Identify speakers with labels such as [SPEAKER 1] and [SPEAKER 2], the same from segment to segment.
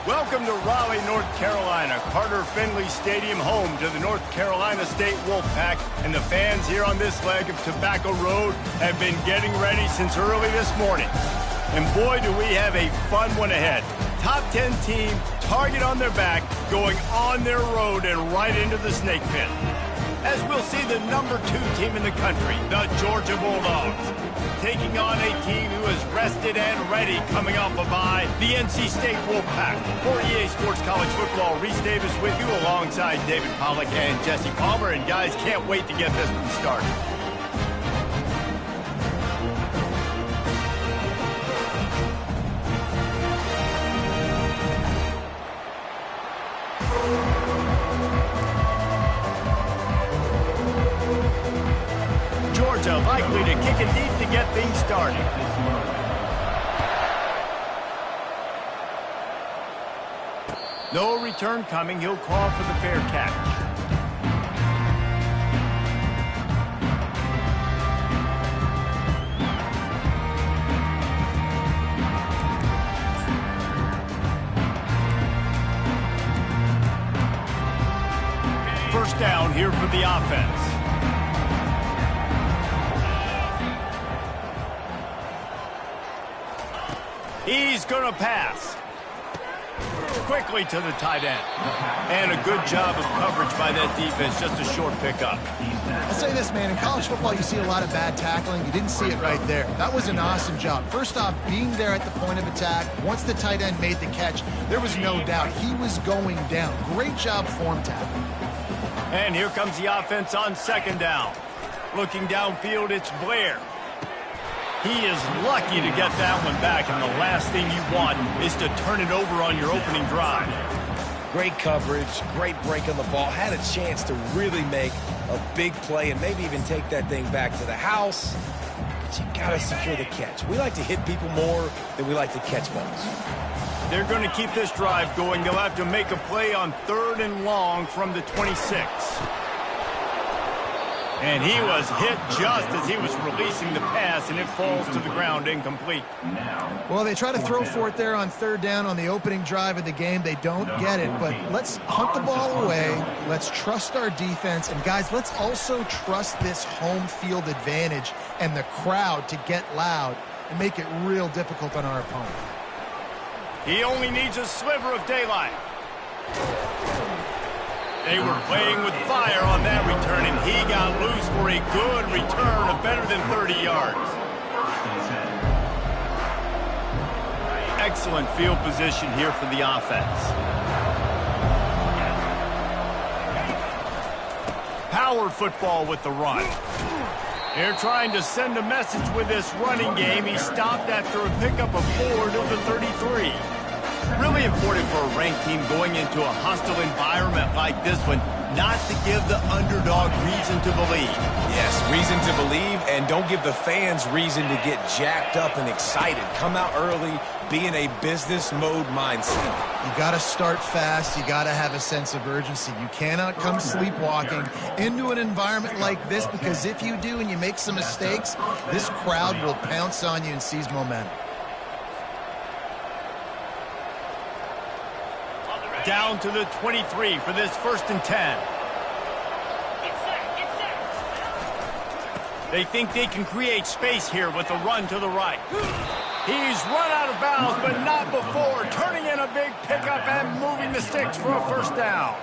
[SPEAKER 1] Welcome to Raleigh, North Carolina, Carter Finley Stadium, home to the North Carolina State Wolfpack, and the fans here on this leg of Tobacco Road have been getting ready since early this morning. And boy, do we have a fun one ahead. Top 10 team, target on their back, going on their road and right into the snake pit. As we'll see the number 2 team in the country, the Georgia Bulldogs, taking on a team who is rested and ready coming off a bye, the NC State Wolfpack. For EA Sports College Football, Reese Davis with you alongside David Pollack and Jesse Palmer. And guys, can't wait to get this one started. Georgia likely to kick it deep to get things started. No return coming. He'll call for the fair catch. First down here for the offense. He's going to pass. Quickly to the tight end. And a good job of coverage by that defense. Just a short pickup.
[SPEAKER 2] I'll say this, man. In college football, you see a lot of bad tackling. You didn't see it right there. That was an awesome job. First off, being there at the point of attack. Once the tight end made the catch, there was no doubt he was going down. Great job form tackling.
[SPEAKER 1] And here comes the offense on second down. Looking downfield, it's Blair. He is lucky to get that one back, and the last thing you want is to turn it over on your opening drive.
[SPEAKER 3] Great coverage, great break on the ball. Had a chance to really make a big play and maybe even take that thing back to the house. But you got to secure the catch. We like to hit people more than we like to catch balls.
[SPEAKER 1] They're going to keep this drive going. They'll have to make a play on 3rd and long from the 26. And he was hit just as he was releasing the pass, and it falls to the ground incomplete.
[SPEAKER 2] Well, they try to throw for it there on 3rd down on the opening drive of the game. They don't get it, but let's hunt the ball away. Let's trust our defense. And, guys, let's also trust this home field advantage and the crowd to get loud and make it real difficult on our opponent.
[SPEAKER 1] He only needs a sliver of daylight. They were playing with fire on that return, and he got loose for a good return of better than 30 yards. Excellent field position here for the offense. Power football with the run. They're trying to send a message with this running game. He stopped after a pickup of 4 to the 33. Really important for a ranked team going into a hostile environment like this one, not to give the underdog reason to believe.
[SPEAKER 3] Yes, reason to believe, and don't give the fans reason to get jacked up and excited. Come out early, be in a business mode mindset.
[SPEAKER 2] You got to start fast. You got to have a sense of urgency. You cannot come sleepwalking into an environment like this, because if you do and you make some mistakes, this crowd will pounce on you and seize momentum.
[SPEAKER 1] Down to the 23 for this 1st and 10. They think they can create space here with a run to the right. He's run out of bounds, but not before. Turning in a big pickup and moving the sticks for a 1st down.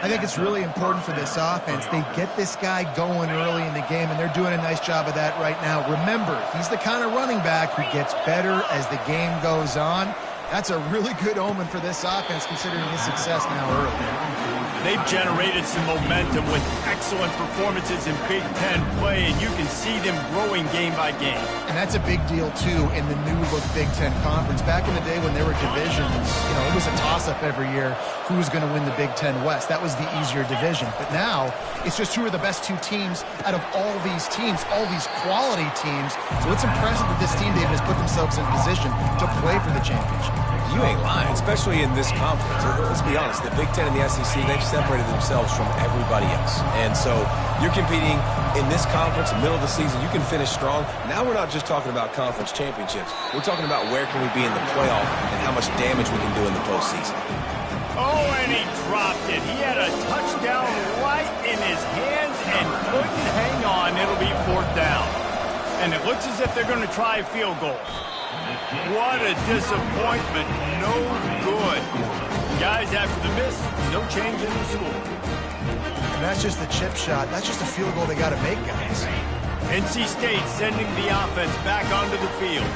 [SPEAKER 2] I think it's really important for this offense. They get this guy going early in the game, and they're doing a nice job of that right now. Remember, he's the kind of running back who gets better as the game goes on. That's a really good omen for this offense, considering his success now early.
[SPEAKER 1] They've generated some momentum with excellent performances in Big Ten play, and you can see them growing game by game.
[SPEAKER 2] And that's a big deal, too, in the new-look Big Ten Conference. Back in the day when there were divisions, it was a toss-up every year who was going to win the Big Ten West. That was the easier division. But now, it's just who are the best 2 teams out of all these teams, all these quality teams. So it's impressive that this team, they've just put themselves in position to play for the championship.
[SPEAKER 3] You ain't lying, especially in this conference. Let's be honest, the Big Ten and the SEC, they've separated themselves from everybody else. And so you're competing in this conference, middle of the season. You can finish strong. Now we're not just talking about conference championships. We're talking about where can we be in the playoff and how much damage we can do in the postseason.
[SPEAKER 1] Oh, and he dropped it. He had a touchdown right in his hands and couldn't hang on. It'll be 4th down. And it looks as if they're going to try a field goal. What a disappointment. No good. Guys, after the miss, no change in the score.
[SPEAKER 2] And that's just the chip shot. That's just a field goal they got to make, guys.
[SPEAKER 1] NC State sending the offense back onto the field.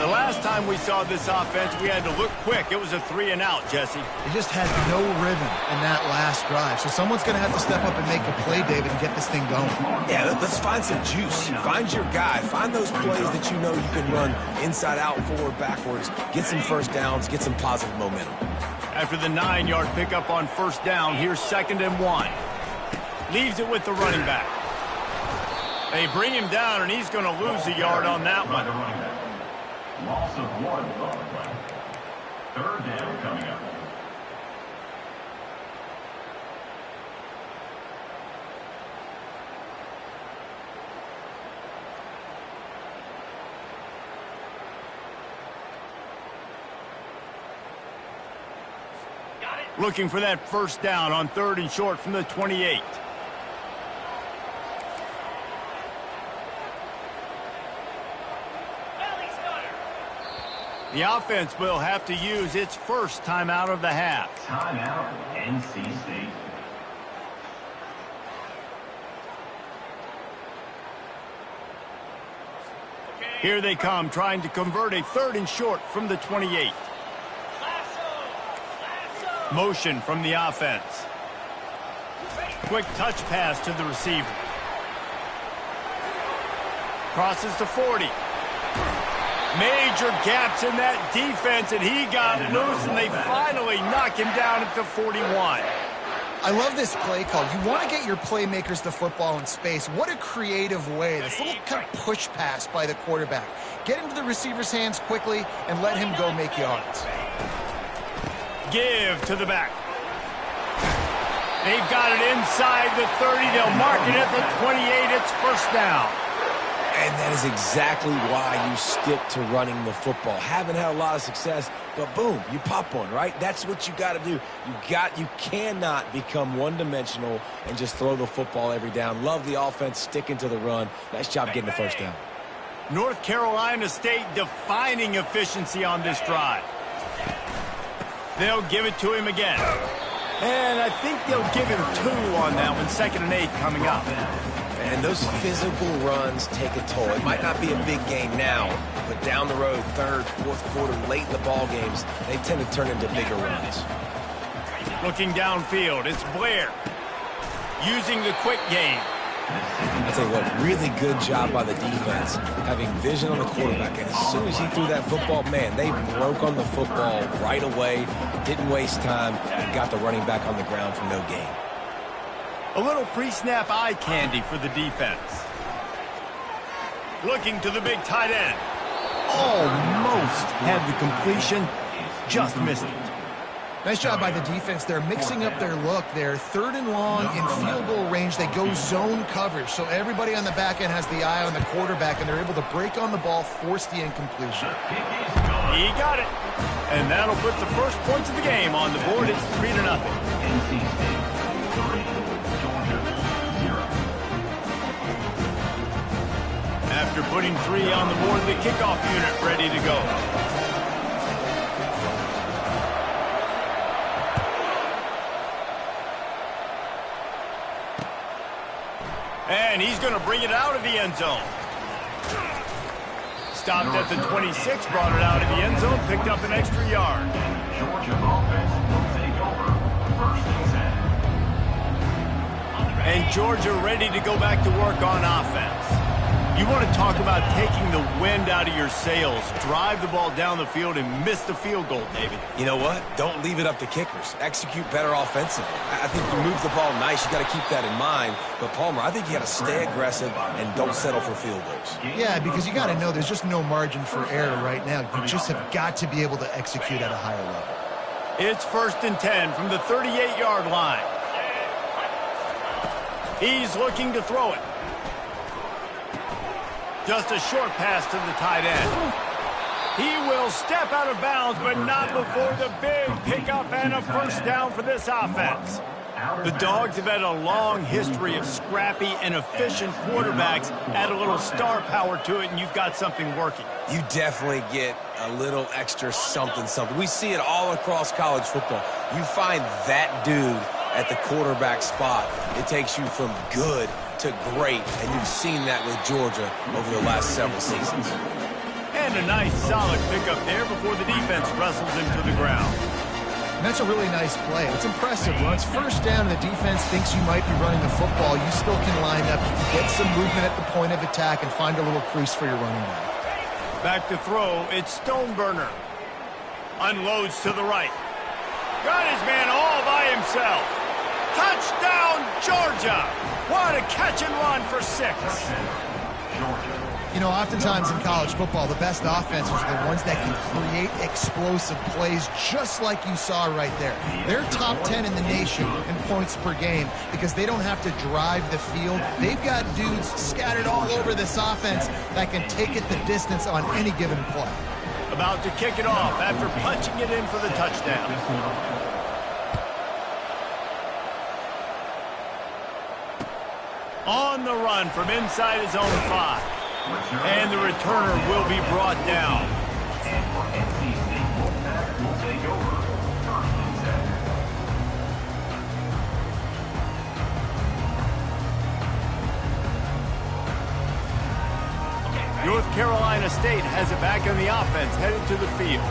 [SPEAKER 1] The last time we saw this offense, we had to look quick. It was a 3-and-out, Jesse.
[SPEAKER 2] They just had no rhythm in that last drive. So someone's going to have to step up and make a play, David, and get this thing going.
[SPEAKER 3] Yeah, let's find some juice. Find your guy. Find those plays that you know you can run inside out, forward, backwards. Get some first downs. Get some positive momentum.
[SPEAKER 1] After the 9-yard pickup on 1st down, here's 2nd and 1. Leaves it with the running back. They bring him down, and he's going to lose a yard on that one.
[SPEAKER 4] Loss of 1 on the play. 3rd down coming up.
[SPEAKER 1] Looking for that 1st down on 3rd and short from the 28. The offense will have to use its first timeout of the half.
[SPEAKER 4] Timeout, NC State.
[SPEAKER 1] Here they come, trying to convert a 3rd and short from the 28. Motion from the offense. Quick touch pass to the receiver. Crosses to 40. Major gaps in that defense, and he got loose, and they finally knock him down at the 41.
[SPEAKER 2] I love this play call. You want to get your playmakers the football in space. What a creative way. This little kind of push pass by the quarterback. Get into the receiver's hands quickly and let him go make yards.
[SPEAKER 1] Give to the back. They've got it inside the 30. They'll mark it at the 28. It's 1st down.
[SPEAKER 3] And that is exactly why you stick to running the football. Haven't had a lot of success, but boom, you pop one, right? That's what you got to do. You cannot become one-dimensional and just throw the football every down. Love the offense, sticking to the run. Nice job getting the 1st down.
[SPEAKER 1] North Carolina State defining efficiency on this drive. They'll give it to him again. And I think they'll give him 2 on that one. 2nd and 8 coming up.
[SPEAKER 3] And those physical runs take a toll. It might not be a big game now, but down the road, 3rd, 4th quarter, late in the ball games, they tend to turn into bigger runs.
[SPEAKER 1] Looking downfield, it's Blair. Using the quick game.
[SPEAKER 3] I tell you what, really good job by the defense, having vision on the quarterback. And as soon as he threw that football, man, they broke on the football right away, didn't waste time, and got the running back on the ground for no gain.
[SPEAKER 1] A little pre-snap eye candy for the defense. Looking to the big tight end. Almost had the completion, just missed it.
[SPEAKER 2] Nice job by the defense. They're mixing up their look. They're 3rd and long in field goal range. They go zone coverage. So everybody on the back end has the eye on the quarterback, and they're able to break on the ball, force the incompletion.
[SPEAKER 1] He got it. And that'll put the first points of the game on the board. It's 3-0.
[SPEAKER 4] NC State 3, Georgia 0.
[SPEAKER 1] After putting 3 on the board, the kickoff unit ready to go. And he's going to bring it out of the end zone. Stopped at the 26, brought it out of the end zone, picked up an extra yard.
[SPEAKER 4] Georgia offense will take over 1st and 10.
[SPEAKER 1] And Georgia ready to go back to work on offense. You want to talk about taking the wind out of your sails. Drive the ball down the field and miss the field goal, David.
[SPEAKER 3] You know what? Don't leave it up to kickers. Execute better offensively. I think you move the ball nice. You got to keep that in mind. But, Palmer, I think you got to stay aggressive and don't settle for field goals.
[SPEAKER 2] Yeah, because you got to know there's just no margin for error right now. You just have got to be able to execute at a higher level.
[SPEAKER 1] It's 1st and 10 from the 38-yard line. He's looking to throw it. Just a short pass to the tight end. He will step out of bounds, but not before the big pickup and a first down for this offense. The Dogs have had a long history of scrappy and efficient quarterbacks. Add a little star power to it, and you've got something working.
[SPEAKER 3] You definitely get a little extra something. We see it all across college football. You find that dude at the quarterback spot, it takes you from good to great, and you've seen that with Georgia over the last several seasons.
[SPEAKER 1] And a nice solid pickup there before the defense wrestles him to the ground.
[SPEAKER 2] And that's a really nice play. It's impressive. When it's first down and the defense thinks you might be running the football, you still can line up, get some movement at the point of attack, and find a little crease for your running back.
[SPEAKER 1] Back to throw, it's Stoneburner. Unloads to the right. Got his man all by himself. Touchdown, Georgia! What a catch and run for 6.
[SPEAKER 2] You know, oftentimes in college football, the best offenses are the ones that can create explosive plays just like you saw right there. They're top 10 in the nation in points per game because they don't have to drive the field. They've got dudes scattered all over this offense that can take it the distance on any given play.
[SPEAKER 1] About to kick it off after punching it in for the touchdown. On the run from inside his own 5. And the returner will be brought down. North Carolina State has it back on the offense, headed to the field.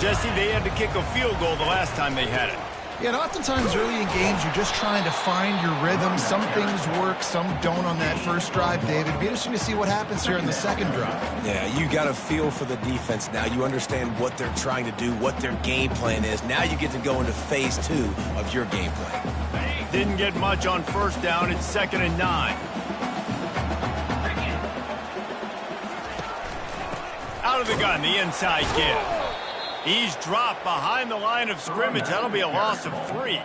[SPEAKER 1] Jesse, they had to kick a field goal the last time they had it.
[SPEAKER 2] Yeah, and oftentimes early in games, you're just trying to find your rhythm. Some things work, some don't on that first drive, David. It'd be interesting to see what happens here in the second drive.
[SPEAKER 3] Yeah, you got a feel for the defense now. You understand what they're trying to do, what their game plan is. Now you get to go into phase 2 of your game plan.
[SPEAKER 1] Didn't get much on first down. It's 2nd and 9. Out of the gun, the inside give. He's dropped behind the line of scrimmage. That'll be a loss of 3.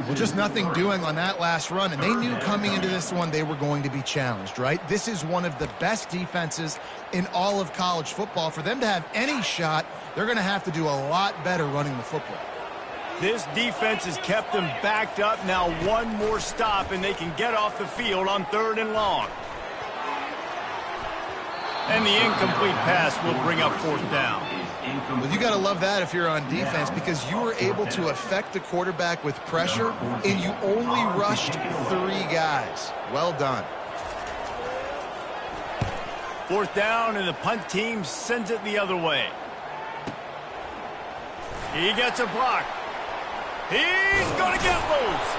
[SPEAKER 2] Well, just nothing doing on that last run, and they knew coming into this one they were going to be challenged, right? This is one of the best defenses in all of college football. For them to have any shot, they're going to have to do a lot better running the football.
[SPEAKER 1] This defense has kept them backed up. Now one more stop, and they can get off the field on 3rd and long. And the incomplete pass will bring up 4th down.
[SPEAKER 2] Well, you got to love that if you're on defense because you were able to affect the quarterback with pressure, and you only rushed 3 guys. Well done.
[SPEAKER 1] 4th down, and the punt team sends it the other way. He gets a block. He's going to get loose.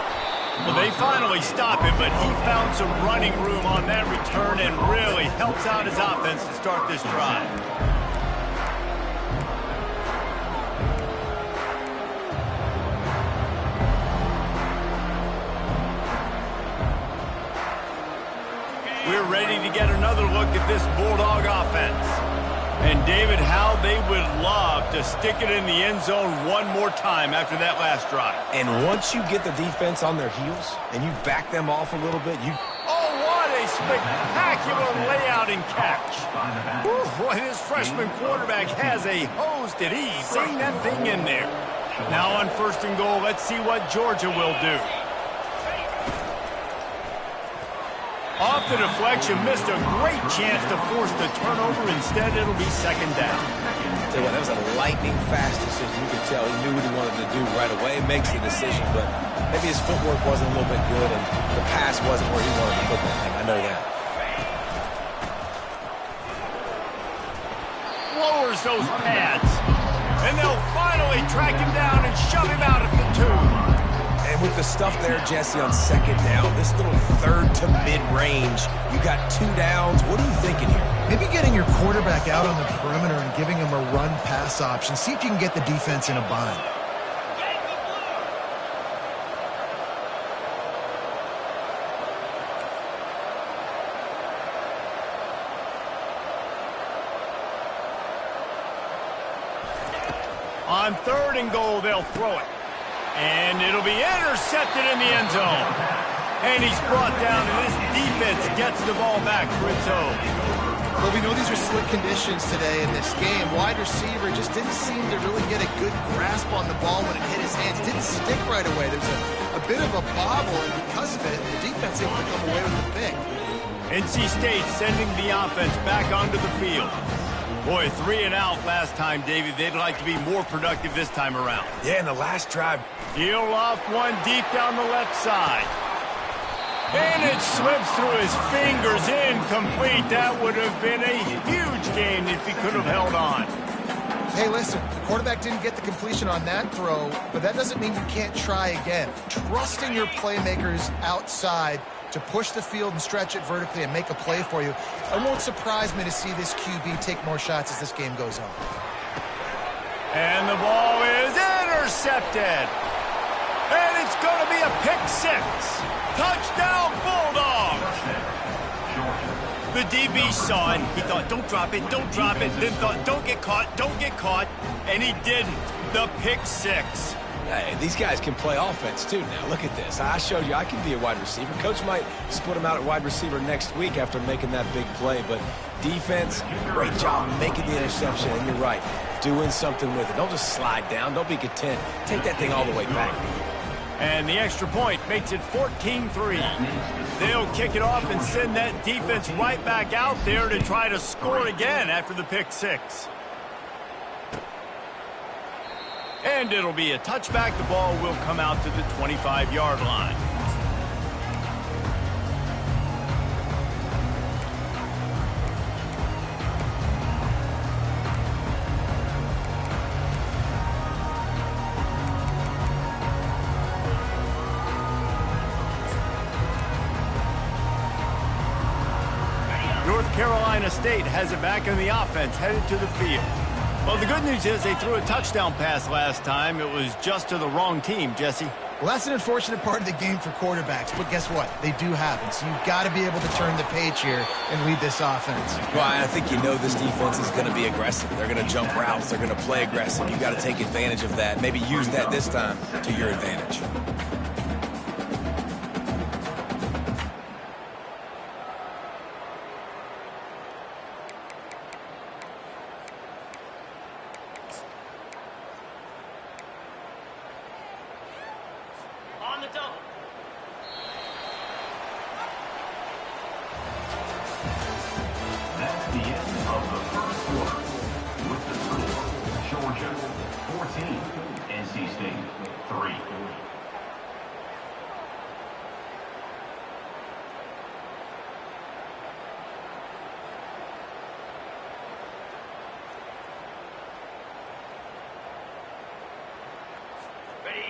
[SPEAKER 1] Well, they finally stop him, but he found some running room on that return and really helps out his offense to start this drive. We're ready to get another look at this Bulldog offense. And, David, how they would love to stick it in the end zone one more time after that last drive.
[SPEAKER 3] And once you get the defense on their heels and you back them off a little bit, you...
[SPEAKER 1] Oh, what a spectacular layout and catch. Whew, boy, this freshman quarterback has a hose. Did he sing that thing in there? Now on 1st and goal, let's see what Georgia will do. Off the deflection, missed a great chance to force the turnover. Instead, it'll be 2nd down.
[SPEAKER 3] Tell you what, that was a lightning-fast decision. You could tell he knew what he wanted to do right away. Makes the decision, but maybe his footwork wasn't a little bit good, and the pass wasn't where he wanted to put that thing. I know that.
[SPEAKER 1] Lowers those pads, and they'll finally track him down and shove him out at the 2.
[SPEAKER 3] And And with the stuff there, Jesse, on second down, this little third to mid-range, you got 2 downs. What are you thinking here?
[SPEAKER 2] Maybe getting your quarterback out on the perimeter and giving him a run-pass option. See if you can get the defense in a bind.
[SPEAKER 1] On 3rd and goal, they'll throw it. And it'll be intercepted in the end zone. And he's brought down, and this defense gets the ball back for its own.
[SPEAKER 2] Well, we know these are slick conditions today in this game. Wide receiver just didn't seem to really get a good grasp on the ball when it hit his hands. Didn't stick right away. There's a bit of a bobble, and because of it, the defense able to come away with the pick.
[SPEAKER 1] NC State sending the offense back onto the field. Boy, 3 and out last time, David. They'd like to be more productive this time around.
[SPEAKER 3] Yeah, in the last drive.
[SPEAKER 1] He'll loft one deep down the left side. And it slips through his fingers, incomplete. That would have been a huge gain if he could have held on.
[SPEAKER 2] Hey, listen, the quarterback didn't get the completion on that throw, but that doesn't mean you can't try again. Trusting your playmakers outside to push the field and stretch it vertically and make a play for you. It won't surprise me to see this QB take more shots as this game goes on.
[SPEAKER 1] And the ball is intercepted. And it's going to be a pick 6. Touchdown, Bulldogs! The DB saw it. He thought, don't drop it, don't drop it. Then thought, don't get caught. And he didn't. The pick 6.
[SPEAKER 3] Hey, these guys can play offense, too, now. Look at this. I showed you I can be a wide receiver. Coach might split him out at wide receiver next week after making that big play. But defense, great job making the interception. And you're right, doing something with it. Don't just slide down. Don't be content. Take that thing all the way back.
[SPEAKER 1] And the extra point makes it 14-3. They'll kick it off and send that defense right back out there to try to score again after the pick 6. And it'll be a touchback. The ball will come out to the 25-yard line. North Carolina State has it back in the offense, headed to the field. Well, the good news is they threw a touchdown pass last time. It was just to the wrong team, Jesse.
[SPEAKER 2] Well, that's an unfortunate part of the game for quarterbacks, but guess what? They do happen, so you've got to be able to turn the page here and lead this offense.
[SPEAKER 3] Well, I think you know this defense is going to be aggressive. They're going to jump routes. They're going to play aggressive. You've got to take advantage of that. Maybe use that this time to your advantage.
[SPEAKER 5] On the double.
[SPEAKER 4] That's the end of the first quarter. With the score, Georgia 14, NC State 3.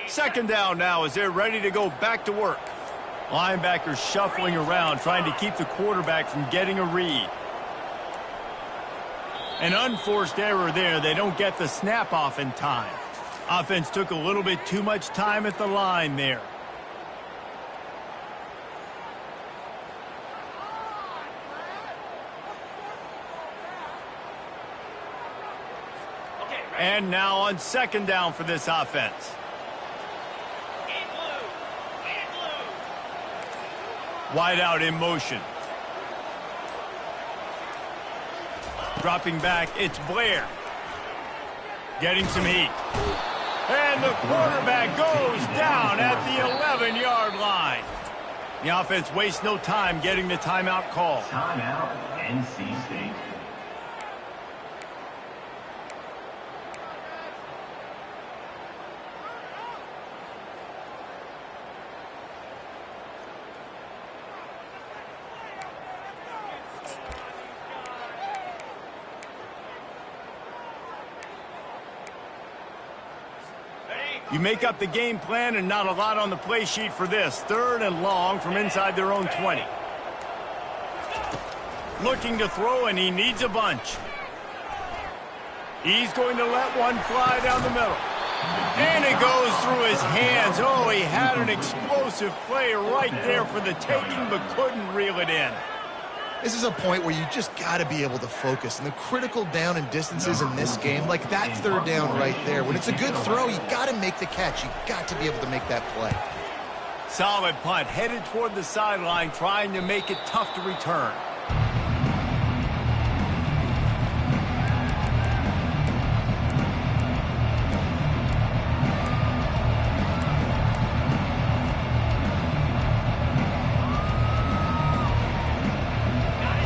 [SPEAKER 1] Second down now as they're ready to go back to work. Linebackers shuffling around, trying to keep the quarterback from getting a read. An unforced error there. They don't get the snap off in time. Offense took a little bit too much time at the line there. And now on second down for this offense. Wide out in motion. Dropping back, it's Blair. Getting some heat. And the quarterback goes down at the 11-yard line. The offense wastes no time getting the timeout call.
[SPEAKER 4] Timeout, NC State.
[SPEAKER 1] You make up the game plan and not a lot on the play sheet for this. 3rd and long from inside their own 20. Looking to throw, and he needs a bunch. He's going to let one fly down the middle. And it goes through his hands. Oh, he had an explosive play right there for the taking, but couldn't reel it in.
[SPEAKER 2] This is a point where you just got to be able to focus. And the critical down and distances in this game, like that 3rd down right there, when it's a good throw, you got to make the catch. You got to be able to make that play.
[SPEAKER 1] Solid punt, headed toward the sideline, trying to make it tough to return.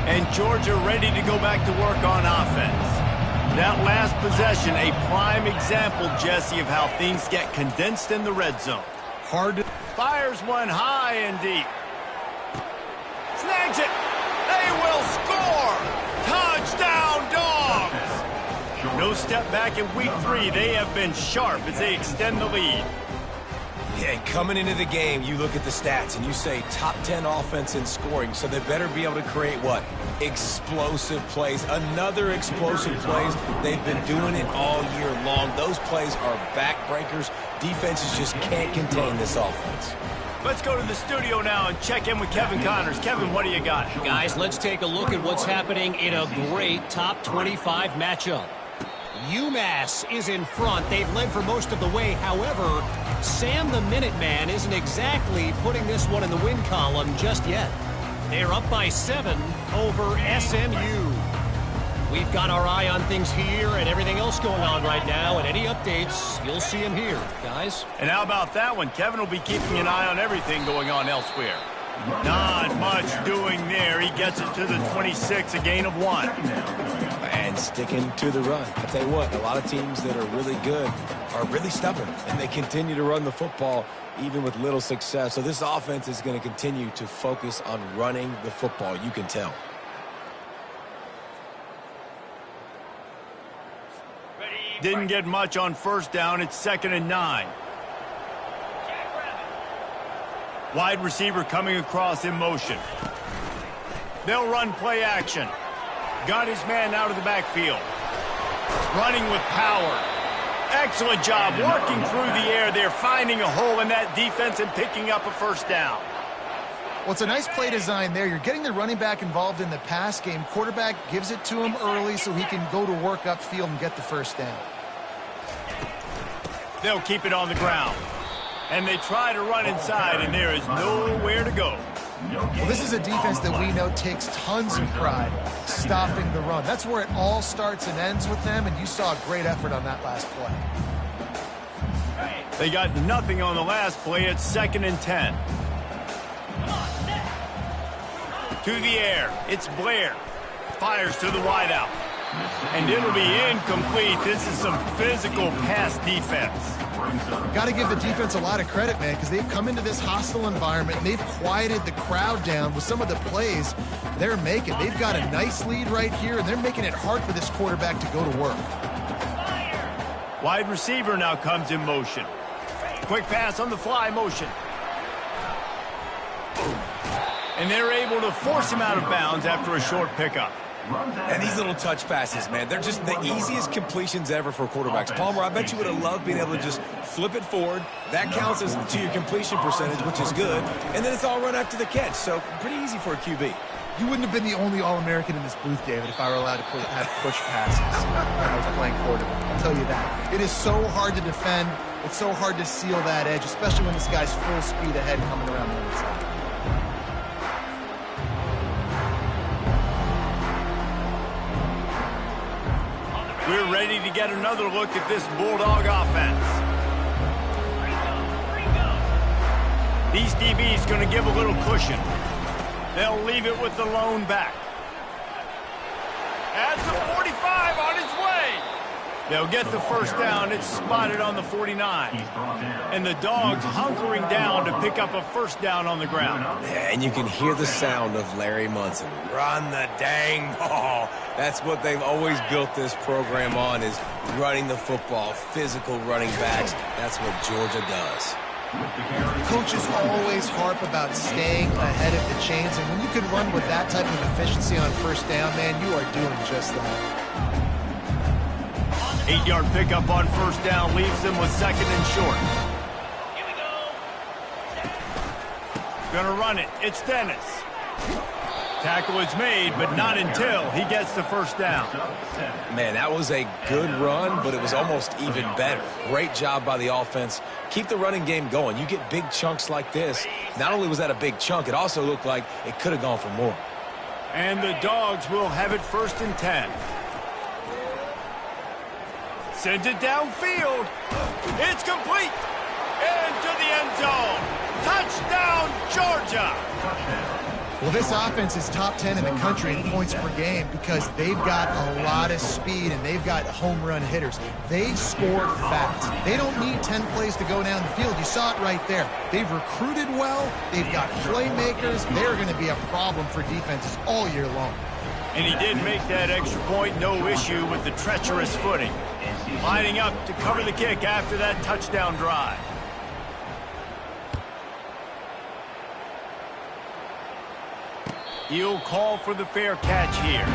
[SPEAKER 1] And Georgia ready to go back to work on offense. That last possession, a prime example, Jesse, of how things get condensed in the red zone.
[SPEAKER 2] Hard to...
[SPEAKER 1] Fires one high and deep. Snags it. They will score. Touchdown, Dogs. No step back in week 3. They have been sharp as they extend the lead.
[SPEAKER 3] Yeah, coming into the game, you look at the stats and you say top 10 offense in scoring, so they better be able to create what? Explosive plays. Another explosive plays. They've been doing it all year long. Those plays are backbreakers. Defenses just can't contain this offense.
[SPEAKER 1] Let's go to the studio now and check in with Kevin Connors. Kevin, what do you got?
[SPEAKER 6] Guys, let's take a look at what's happening in a great top 25 matchup. UMass is in front. They've led for most of the way. However, Sam the Minuteman isn't exactly putting this one in the win column just yet. They're up by 7 over SMU. We've got our eye on things here and everything else going on right now, and any updates, you'll see them here, guys.
[SPEAKER 1] And how about that one? Kevin will be keeping an eye on everything going on elsewhere. Not much doing there. He gets it to the 26, a gain of 1.
[SPEAKER 3] And sticking to the run. I tell you what, a lot of teams that are really good are really stubborn, and they continue to run the football even with little success. So this offense is going to continue to focus on running the football. You can tell.
[SPEAKER 1] Didn't get much on 1st down. It's 2nd and 9. Wide receiver coming across in motion. They'll run play action. Got his man out of the backfield. Running with power. Excellent job working through the air there, finding a hole in that defense and picking up a 1st down.
[SPEAKER 2] Well, it's a nice play design there. You're getting the running back involved in the pass game. Quarterback gives it to him early so he can go to work upfield and get the 1st down.
[SPEAKER 1] They'll keep it on the ground. And they try to run inside, and there is nowhere to go.
[SPEAKER 2] Well, this is a defense that we know takes tons of pride stopping the run. That's where it all starts and ends with them, and you saw a great effort on that last play.
[SPEAKER 1] They got nothing on the last play. It's 2nd and 10. To the air. It's Blair. Fires to the wideout. And it'll be incomplete. This is some physical pass defense.
[SPEAKER 2] Got to give the defense a lot of credit, man, because they've come into this hostile environment and they've quieted the crowd down with some of the plays they're making. They've got a nice lead right here, and they're making it hard for this quarterback to go to work.
[SPEAKER 1] Wide receiver now comes in motion. Quick pass on the fly motion. And they're able to force him out of bounds after a short pickup.
[SPEAKER 3] And these little touch passes, man, they're just the easiest completions ever for quarterbacks. Palmer, I bet you would have loved being able to just flip it forward. That counts as to your completion percentage, which is good. And then it's all run after the catch, so pretty easy for a QB.
[SPEAKER 2] You wouldn't have been the only All-American in this booth, David, if I were allowed to have push passes when I was playing quarterback. I'll tell you that. It is so hard to defend. It's so hard to seal that edge, especially when this guy's full speed ahead coming around the inside.
[SPEAKER 1] We're ready to get another look at this Bulldog offense. These DBs going to give a little cushion. They'll leave it with the lone back. At the 45 on his way. They'll get the first down. It's spotted on the 49. And the Dogs hunkering down to pick up a first down on the ground.
[SPEAKER 3] And you can hear the sound of Larry Munson. Run the dang ball. That's what they've always built this program on, is running the football, physical running backs. That's what Georgia does.
[SPEAKER 2] Coaches always harp about staying ahead of the chains, and when you can run with that type of efficiency on first down, man, you are doing just that.
[SPEAKER 1] 8-yard pickup on first down leaves them with second and short.
[SPEAKER 5] Here we go.
[SPEAKER 1] Gonna run it. It's Dennis. Tackle is made, but not until he gets the first down.
[SPEAKER 3] Man, that was a good run, but it was almost even better. Great job by the offense. Keep the running game going. You get big chunks like this. Not only was that a big chunk, it also looked like it could have gone for more.
[SPEAKER 1] And the Dogs will have it first and 10. Sends it downfield. It's complete. Into the end zone. Touchdown, Georgia.
[SPEAKER 2] Well, this offense is top 10 in the country in points per game because they've got a lot of speed and they've got home run hitters. They score fast. They don't need 10 plays to go down the field. You saw it right there. They've recruited well. They've got playmakers. They're going to be a problem for defenses all year long.
[SPEAKER 1] And he did make that extra point, no issue with the treacherous footing. Lining up to cover the kick after that touchdown drive. He'll call for the fair catch here.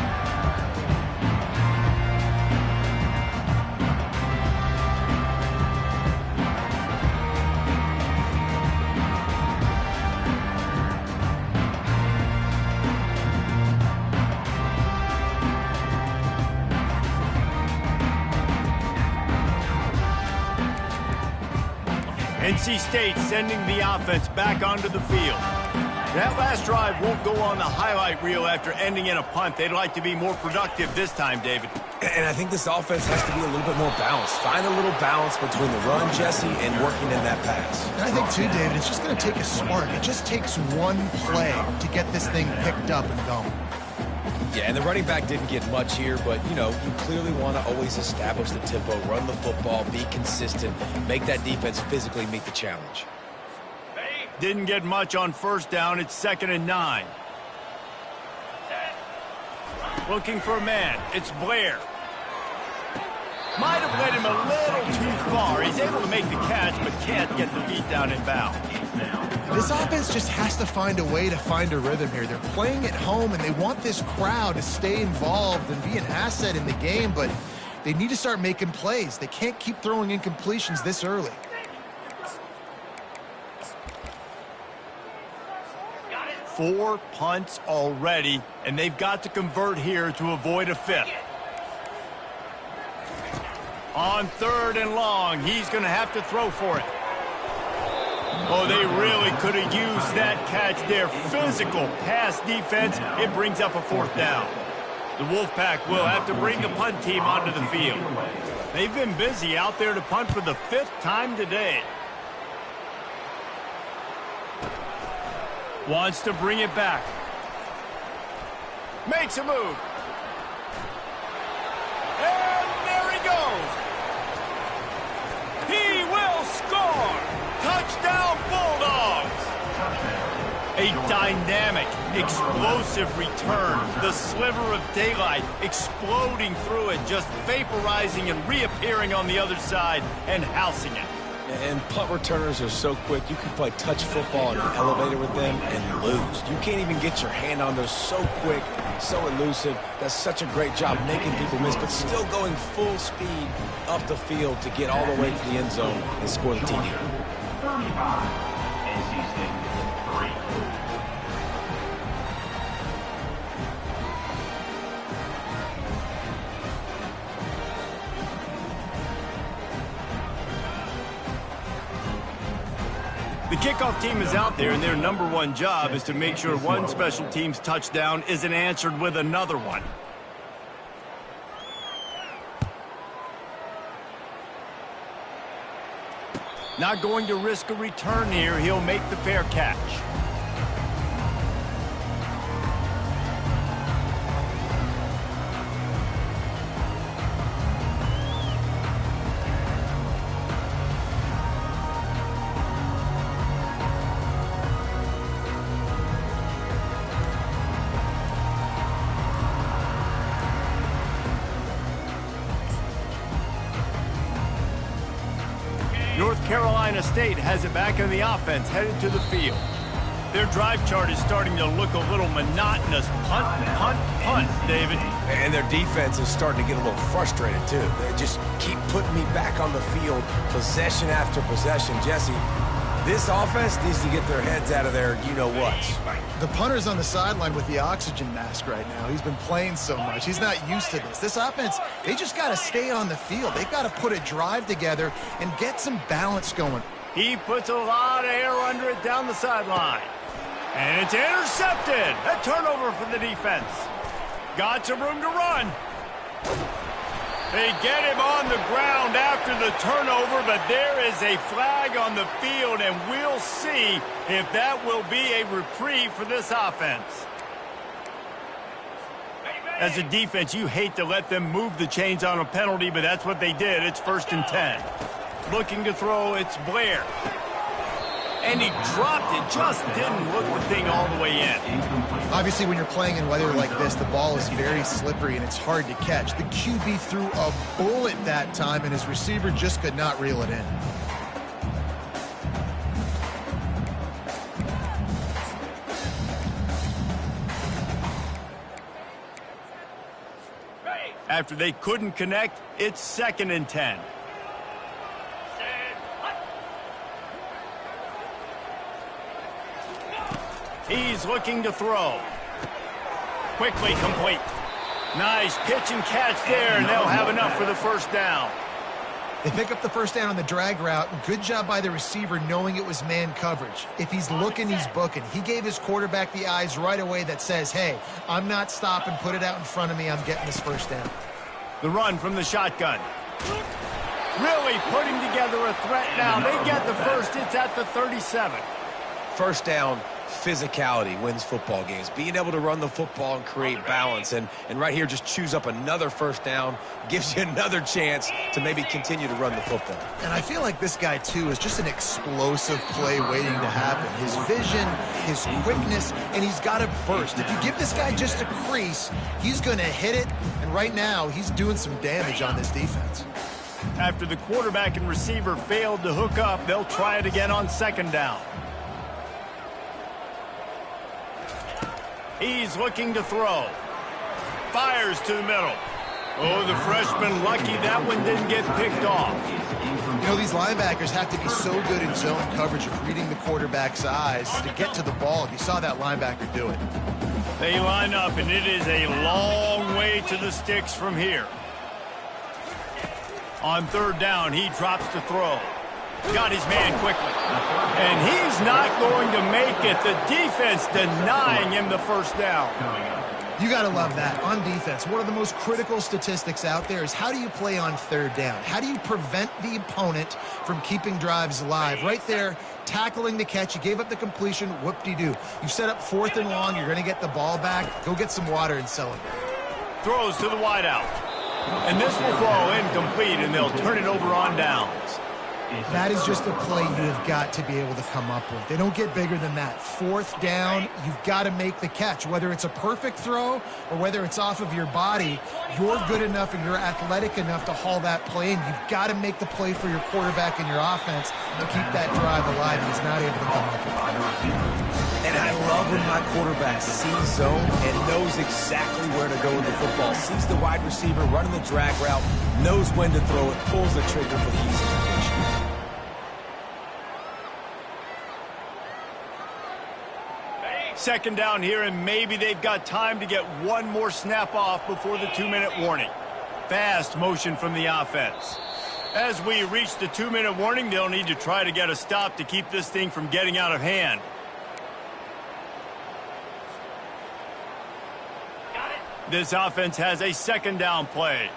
[SPEAKER 1] NC State sending the offense back onto the field. That last drive won't go on the highlight reel after ending in a punt. They'd like to be more productive this time, David.
[SPEAKER 3] And I think this offense has to be a little bit more balanced. Find a little balance between the run, Jesse, and working in that pass.
[SPEAKER 2] And I think, too, David, it's just going to take a spark. It just takes one play to get this thing picked up and going.
[SPEAKER 3] Yeah, and the running back didn't get much here, but, you know, you clearly want to always establish the tempo, run the football, be consistent, make that defense physically meet the challenge.
[SPEAKER 1] Didn't get much on first down. It's 2nd and 9. Looking for a man. It's Blair. Might have led him a little too far. He's able to make the catch, but can't get the beat down in bounds.
[SPEAKER 2] This offense just has to find a way to find a rhythm here. They're playing at home, and they want this crowd to stay involved and be an asset in the game, but they need to start making plays. They can't keep throwing incompletions this early.
[SPEAKER 1] Four punts already, and they've got to convert here to avoid a fifth. On 3rd and long, he's going to have to throw for it. Oh, they really could have used that catch there. Physical pass defense. It brings up a 4th down. The Wolfpack will have to bring the punt team onto the field. They've been busy out there to punt for the 5th time today. Wants to bring it back. Makes a move. And there he goes. He will score. Touchdown Bulldogs. A dynamic, explosive return. The sliver of daylight exploding through it, just vaporizing and reappearing on the other side and housing it.
[SPEAKER 3] And punt returners are so quick, you can play touch football in an elevator with them and lose. You can't even get your hand on those. So quick, so elusive. Does such a great job making people miss, but still going full speed up the field to get all the way to the end zone and score the TD.
[SPEAKER 4] 35, NC State 3.
[SPEAKER 1] The kickoff team is out there, and their #1 job is to make sure one special team's touchdown isn't answered with another one. Not going to risk a return here. He'll make the fair catch. North Carolina State has it back in the offense, headed to the field. Their drive chart is starting to look a little monotonous. Punt, punt, punt, David.
[SPEAKER 3] And their defense is starting to get a little frustrated, too. They just keep putting me back on the field, possession after possession. Jesse, this offense needs to get their heads out of their you-know-whats.
[SPEAKER 2] The punter's on the sideline with the oxygen mask right now. He's been playing so much. He's not used to this. This offense, they just got to stay on the field. They've got to put a drive together and get some balance going.
[SPEAKER 1] He puts a lot of air under it down the sideline. And it's intercepted. A turnover for the defense. Got some room to run. They get him on the ground after the turnover, but there is a flag on the field, and we'll see if that will be a reprieve for this offense. As a defense, you hate to let them move the chains on a penalty, but that's what they did. It's 1st and 10. Looking to throw, it's Blair. And he dropped it, just didn't look the thing all the way in.
[SPEAKER 2] Obviously, when you're playing in weather like this, the ball is very slippery and it's hard to catch. The QB threw a bullet that time, and his receiver just could not reel it in.
[SPEAKER 1] After they couldn't connect, it's 2nd and 10. He's looking to throw. Quickly complete. Nice pitch and catch there, and they'll have enough for the 1st down.
[SPEAKER 2] They pick up the 1st down on the drag route. Good job by the receiver knowing it was man coverage. If he's looking, he's booking. He gave his quarterback the eyes right away that says, hey, I'm not stopping, put it out in front of me, I'm getting this 1st down.
[SPEAKER 1] The run from the shotgun. Really putting together a threat now. They get the 1st, it's at the 37.
[SPEAKER 3] 1st down, physicality wins football games. Being able to run the football and create balance. And right here, just choose up another 1st down, gives you another chance to maybe continue to run the football.
[SPEAKER 2] And I feel like this guy, too, is just an explosive play waiting to happen. His vision, his quickness, and he's got it burst. If you give this guy just a crease, he's going to hit it. And right now, he's doing some damage on this defense.
[SPEAKER 1] After the quarterback and receiver failed to hook up, they'll try it again on 2nd down. He's looking to throw. Fires to the middle. Oh, the freshman lucky that one didn't get picked off.
[SPEAKER 2] You know, these linebackers have to be so good in zone coverage of reading the quarterback's eyes to get to the ball. You saw that linebacker do it.
[SPEAKER 1] They line up, and it is a long way to the sticks from here. On 3rd down, he drops to throw. Got his man quickly. And he's not going to make it. The defense denying him the 1st down.
[SPEAKER 2] You got to love that. On defense, one of the most critical statistics out there is how do you play on 3rd down? How do you prevent the opponent from keeping drives alive? Right there, tackling the catch. You gave up the completion. Whoop-de-doo. You set up 4th and long. You're going to get the ball back. Go get some water and celebrate.
[SPEAKER 1] Throws to the wideout. And this will fall incomplete, and they'll turn it over on downs.
[SPEAKER 2] That is just a play you have got to be able to come up with. They don't get bigger than that. 4th down, you've got to make the catch. Whether it's a perfect throw or whether it's off of your body, you're good enough and you're athletic enough to haul that play in. You've got to make the play for your quarterback and your offense and keep that drive alive. He's not able to come up with it.
[SPEAKER 3] And I love when my quarterback sees zone and knows exactly where to go with the football. Sees the wide receiver running the drag route, knows when to throw it, pulls the trigger for the easy completion.
[SPEAKER 1] 2nd down here, and maybe they've got time to get one more snap off before the 2-minute warning. Fast motion from the offense. As we reach the 2-minute warning, they'll need to try to get a stop to keep this thing from getting out of hand. This offense has a 2nd down play.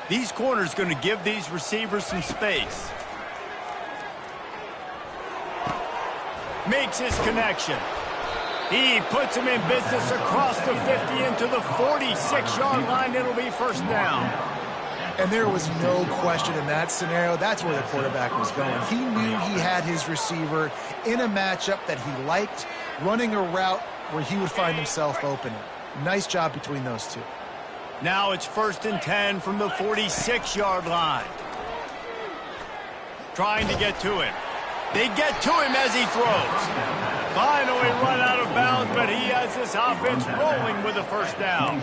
[SPEAKER 1] These corners going to give these receivers some space. Makes his connection. He puts him in business across the 50 into the 46-yard line. It'll be 1st down.
[SPEAKER 2] And there was no question in that scenario. That's where the quarterback was going. He knew he had his receiver in a matchup that he liked, running a route where he would find himself open. Nice job between those two.
[SPEAKER 1] Now it's 1st and 10 from the 46-yard line. Trying to get to him. They get to him as he throws. Finally run out of bounds, but he has this offense rolling with a first down.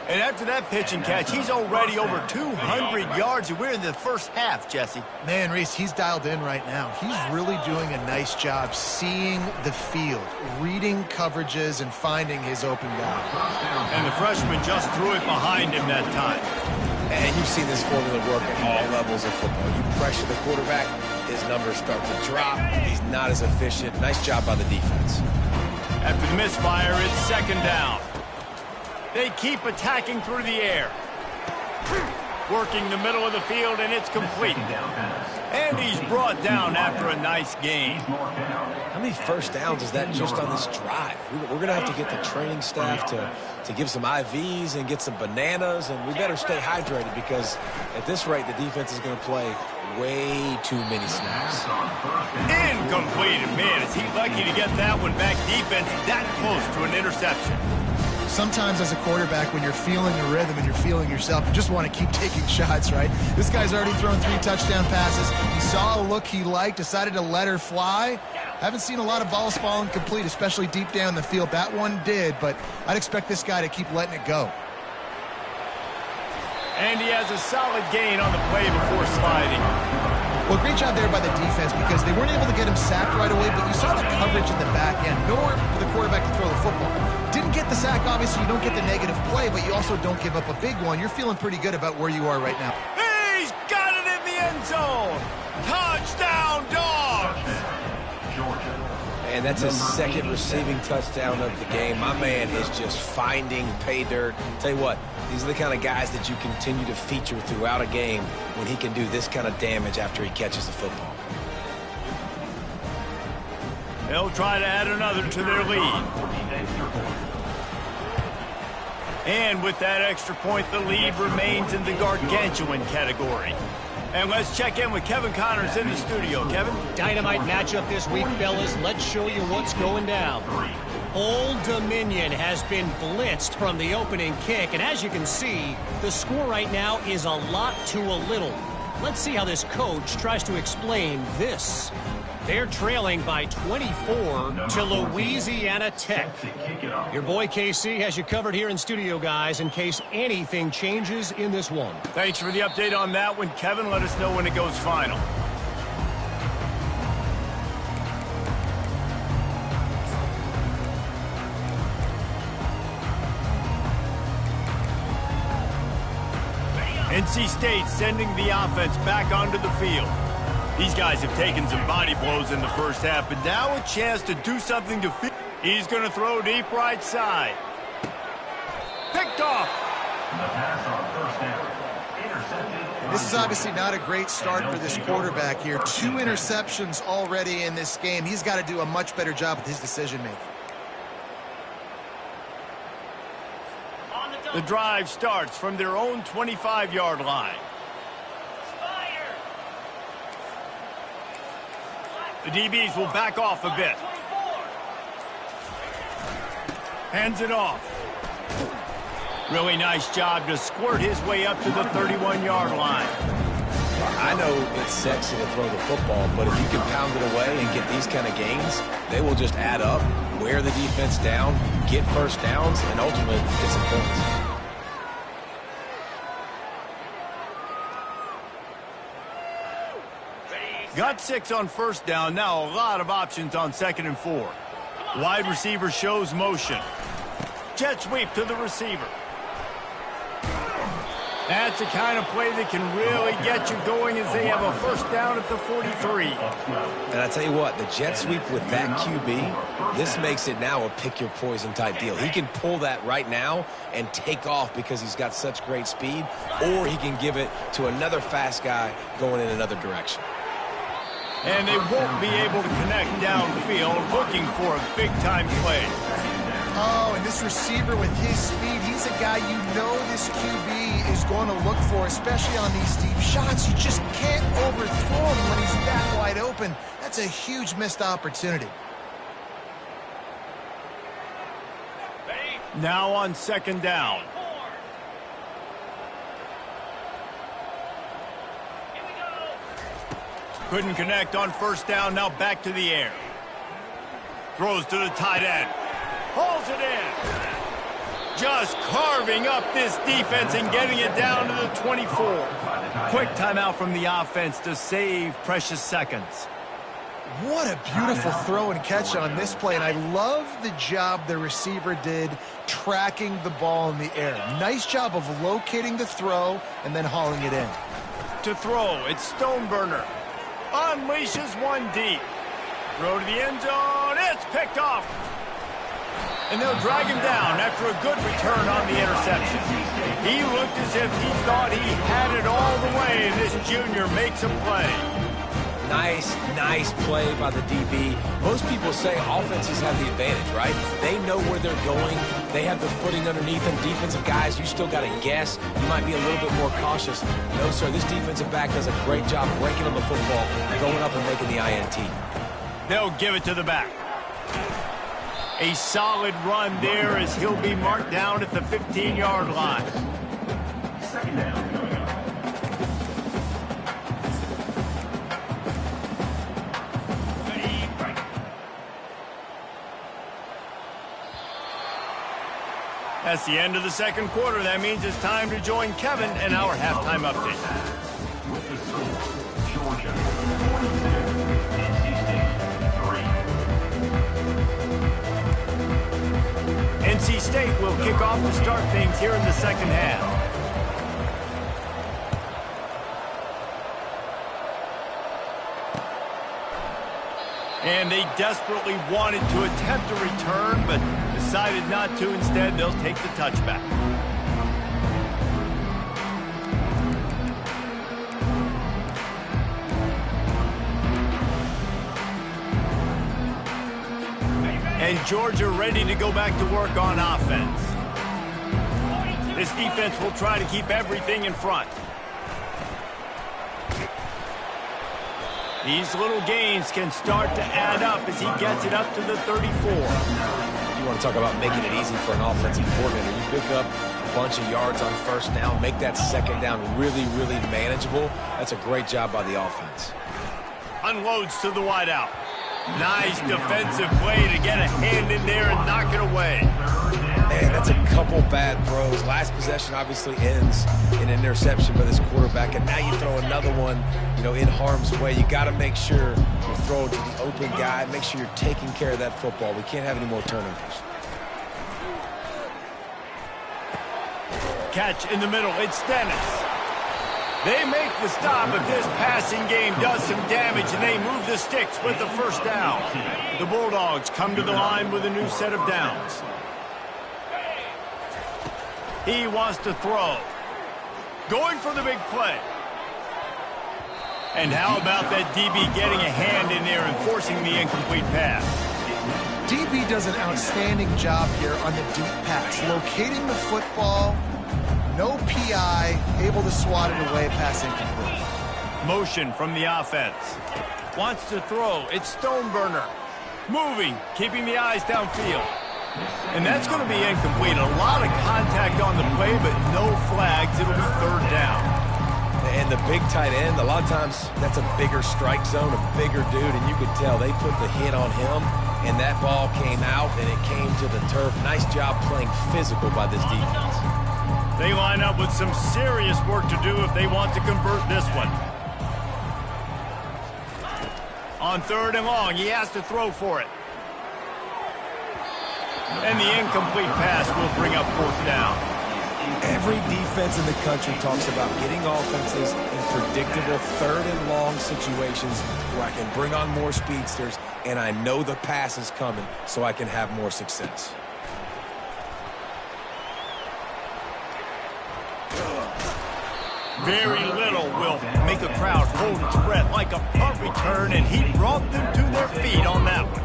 [SPEAKER 1] And after that pitch and catch, he's already over 200 yards, and we're in the first half, Jesse.
[SPEAKER 2] Man, Reese, he's dialed in right now. He's really doing a nice job seeing the field, reading coverages, and finding his open guy.
[SPEAKER 1] And the freshman just threw it behind him that time.
[SPEAKER 3] And you've seen this formula work at all levels of football. You pressure the quarterback, his numbers start to drop. He's not as efficient. Nice job by the defense.
[SPEAKER 1] After the misfire, it's 2nd down. They keep attacking through the air. Working the middle of the field, and it's complete. And he's brought down after a nice gain.
[SPEAKER 3] How many first downs is that just on this drive? We're going to have to get the training staff to give some IVs and get some bananas, and we better stay hydrated because at this rate, the defense is going to play way too many snaps.
[SPEAKER 1] Incomplete. Man, is he lucky to get that one back. Defense that close to an interception.
[SPEAKER 2] Sometimes as a quarterback, when you're feeling the rhythm and you're feeling yourself, you just want to keep taking shots, right? This guy's already thrown 3 touchdown passes. He saw a look he liked, decided to let her fly. Haven't seen a lot of balls falling complete, especially deep down the field. That one did, but I'd expect this guy to keep letting it go.
[SPEAKER 1] And he has a solid gain on the play before sliding.
[SPEAKER 2] Well, great job there by the defense because they weren't able to get him sacked right away, but you saw the coverage in the back end. Nowhere for the quarterback to throw the football. Didn't get the sack, obviously. You don't get the negative play, but you also don't give up a big one. You're feeling pretty good about where you are right now.
[SPEAKER 1] He's got it in the end zone. Touchdown, Dogs!
[SPEAKER 3] And that's his 2nd receiving touchdown of the game. My man is just finding pay dirt. Tell you what, these are the kind of guys that you continue to feature throughout a game when he can do this kind of damage after he catches the football.
[SPEAKER 1] They'll try to add another to their lead. And with that extra point, the lead remains in the gargantuan category. And let's check in with Kevin Connors in the studio. Kevin?
[SPEAKER 6] Dynamite matchup this week, fellas. Let's show you what's going down. Old Dominion has been blitzed from the opening kick, and as you can see, the score right now is a lot to a little. Let's see how this coach tries to explain this. They're trailing by 24 to Louisiana Tech. Your boy KC has you covered here in studio, guys, in case anything changes in this one.
[SPEAKER 1] Thanks for the update on that one, Kevin. Let us know when it goes final. NC State sending the offense back onto the field. These guys have taken some body blows in the first half, but now a chance to do something to fit. He's going to throw deep right side. Picked off.
[SPEAKER 4] The pass on 1st down. Intercepted.
[SPEAKER 2] This is obviously not a great start for this quarterback here. 2 interceptions already in this game. He's got to do a much better job with his decision-making.
[SPEAKER 1] The drive starts from their own 25-yard line. The DBs will back off a bit. Hands it off. Really nice job to squirt his way up to the 31-yard line.
[SPEAKER 3] I know it's sexy to throw the football, but if you can pound it away and get these kind of gains, they will just add up, wear the defense down, get first downs, and ultimately get some points.
[SPEAKER 1] Got 6 on 1st down. Now a lot of options on 2nd and 4. Wide receiver shows motion. Jet sweep to the receiver. That's the kind of play that can really get you going as they have a 1st down at the 43.
[SPEAKER 3] And I tell you what, the jet sweep with that QB, this makes it now a pick-your-poison type deal. He can pull that right now and take off because he's got such great speed, or he can give it to another fast guy going in another direction.
[SPEAKER 1] And they won't be able to connect downfield, looking for a big-time play.
[SPEAKER 2] Oh, and this receiver with his speed, he's a guy you know this QB is going to look for, especially on these deep shots. You just can't overthrow him when he's that wide open. That's a huge missed opportunity.
[SPEAKER 1] Now on 2nd down. Couldn't connect on first down, now back to the air. Throws to the tight end. Hauls it in. Just carving up this defense and getting it down to the 24. Quick timeout from the offense to save precious seconds.
[SPEAKER 2] What a beautiful throw and catch on this play, and I love the job the receiver did tracking the ball in the air. Nice job of locating the throw and then hauling it in.
[SPEAKER 1] To throw, it's Stoneburner. Unleashes one deep. Throw to the end zone. It's picked off. And they'll drag him down after a good return on the interception. He looked as if he thought he had it all the way, and this junior makes a play.
[SPEAKER 3] Nice play by the DB. Most people say offenses have the advantage, right? They know where they're going. They have the footing underneath them. Defensive guys, you still got to guess. You might be a little bit more cautious. No, sir, this defensive back does a great job breaking up the football, going up and making the INT.
[SPEAKER 1] They'll give it to the back. A solid run there as he'll be marked down at the 15-yard line.
[SPEAKER 4] Second down.
[SPEAKER 1] That's the end of the second quarter. That means it's time to join Kevin in our halftime update.
[SPEAKER 4] With the score, Georgia 42, NC State 3.
[SPEAKER 1] NC State will kick off to start things here in the second half. And they desperately wanted to attempt a return, but decided not to. Instead, they'll take the touchback. And Georgia ready to go back to work on offense. This defense will try to keep everything in front. These little gains can start to add up as he gets it up to the 34.
[SPEAKER 3] You want to talk about making it easy for an offensive coordinator. You pick up a bunch of yards on first down, make that second down really manageable. That's a great job by the offense.
[SPEAKER 1] Unloads to the wideout. Nice defensive play to get a hand in there and knock it away.
[SPEAKER 3] Man, that's a couple bad throws. Last possession obviously ends in an interception by this quarterback, and now you throw another one, in harm's way. You got to make sure you throw it to the open guy. Make sure you're taking care of that football. We can't have any more turnovers.
[SPEAKER 1] Catch in the middle. It's Dennis. They make the stop, but this passing game does some damage, and they move the sticks with the first down. The Bulldogs come to the line with a new set of downs. He wants to throw. Going for the big play. And how about that DB getting a hand in there and forcing the incomplete pass?
[SPEAKER 2] DB does an outstanding job here on the deep pass, locating the football, no PI, able to swat it away, pass incomplete.
[SPEAKER 1] Motion from the offense. Wants to throw. It's Stoneburner. Moving, keeping the eyes downfield. And that's going to be incomplete. A lot of contact on the play, but no flags. It'll be third down.
[SPEAKER 3] And the big tight end, a lot of times that's a bigger strike zone, a bigger dude, and you could tell they put the hit on him, and that ball came out, and it came to the turf. Nice job playing physical by this defense.
[SPEAKER 1] They line up with some serious work to do if they want to convert this one. On third and long, he has to throw for it. And the incomplete pass will bring up fourth down.
[SPEAKER 3] Every defense in the country talks about getting offenses in predictable third and long situations where I can bring on more speedsters and I know the pass is coming so I can have more success.
[SPEAKER 1] Very little will make a crowd hold its breath like a punt return, and he brought them to their feet on that one.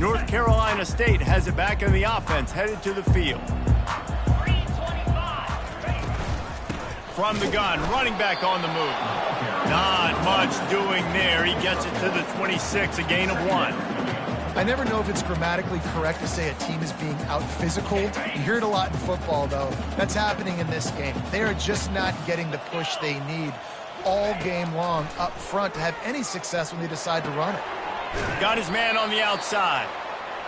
[SPEAKER 1] North Carolina State has it back in the offense, headed to the field. From the gun, running back on the move. Not much doing there. He gets it to the 26, a gain of 1.
[SPEAKER 2] I never know if it's grammatically correct to say a team is being out-physicaled. You hear it a lot in football, though. That's happening in this game. They are just not getting the push they need all game long up front to have any success when they decide to run it.
[SPEAKER 1] Got his man on the outside.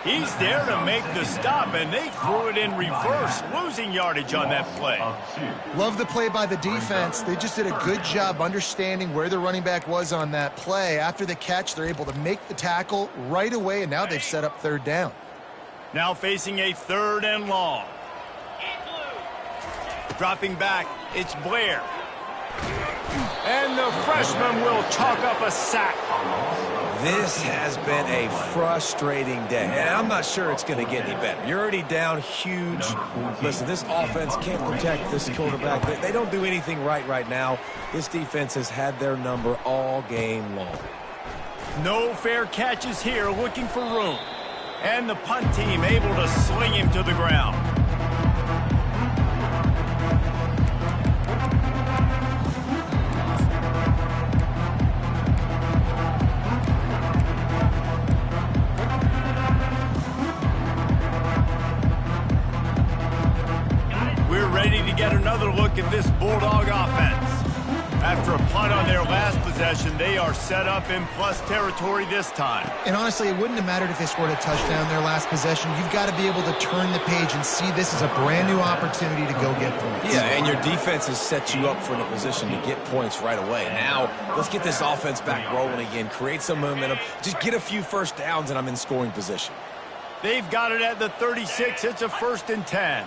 [SPEAKER 1] He's there to make the stop, and they threw it in reverse, losing yardage on that play.
[SPEAKER 2] Love the play by the defense. They just did a good job understanding where the running back was on that play. After the catch, they're able to make the tackle right away, and now they've set up third down.
[SPEAKER 1] Now facing a 3rd and long. Dropping back, it's Blair. And the freshman will chalk up a sack.
[SPEAKER 3] This has been a frustrating day, and I'm not sure it's going to get any better. You're already down huge. Listen, this offense can't protect this quarterback. They don't do anything right now. This defense has had their number all game long.
[SPEAKER 1] No fair catches here, looking for room. And the punt team able to sling him to the ground. Get another look at this Bulldog offense. After a punt on their last possession, they are set up in plus territory this time.
[SPEAKER 2] And honestly, it wouldn't have mattered if they scored a touchdown their last possession. You've got to be able to turn the page and see this as a brand new opportunity to go get points.
[SPEAKER 3] Yeah, and your defense has set you up for a position to get points right away. Now, let's get this offense back rolling again, create some momentum, just get a few first downs, and I'm in scoring position.
[SPEAKER 1] They've got it at the 36. It's a 1st and 10.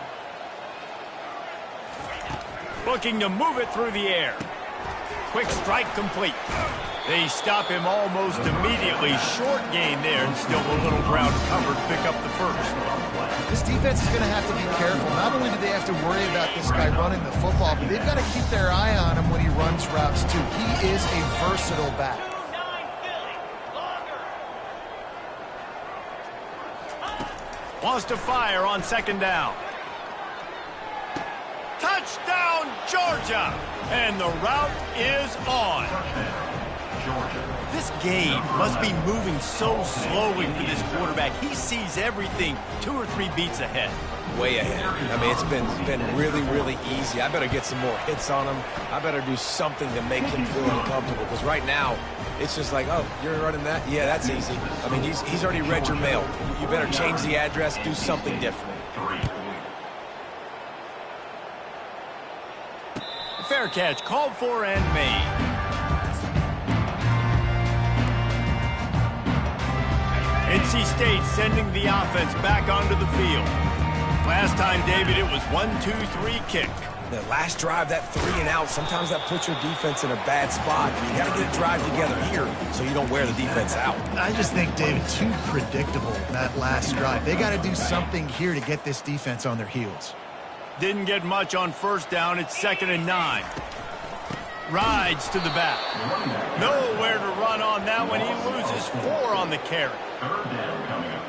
[SPEAKER 1] Looking to move it through the air. Quick strike complete. They stop him almost immediately. Short gain there, and still a little ground covered. Pick up the 1st.
[SPEAKER 2] This defense is going to have to be careful. Not only do they have to worry about this guy running the football, but they've got to keep their eye on him when he runs routes, too. He is a versatile back.
[SPEAKER 1] Wants to fire on 2nd down. Touchdown, Georgia! And the route is on. This game must be moving so slowly for this quarterback. He sees everything 2 or 3 beats ahead.
[SPEAKER 3] Way ahead. I mean, it's been really easy. I better get some more hits on him. I better do something to make him feel uncomfortable, because right now, it's just like, oh, you're running that? Yeah, that's easy. I mean, he's already read your mail. You better change the address, do something different.
[SPEAKER 1] Fair catch called for and made. NC State sending the offense back onto the field. Last time, David, it was 1-2-3 kick.
[SPEAKER 3] The last drive, that 3 and out, sometimes that puts your defense in a bad spot. You got to get a drive together here so you don't wear the defense out.
[SPEAKER 2] I just think, David, too predictable, that last drive. They got to do something here to get this defense on their heels.
[SPEAKER 1] Didn't get much on 1st down. It's 2nd and 9. Rides to the back. Nowhere to run on that one. He loses 4 on the carry.
[SPEAKER 4] 3rd down coming up.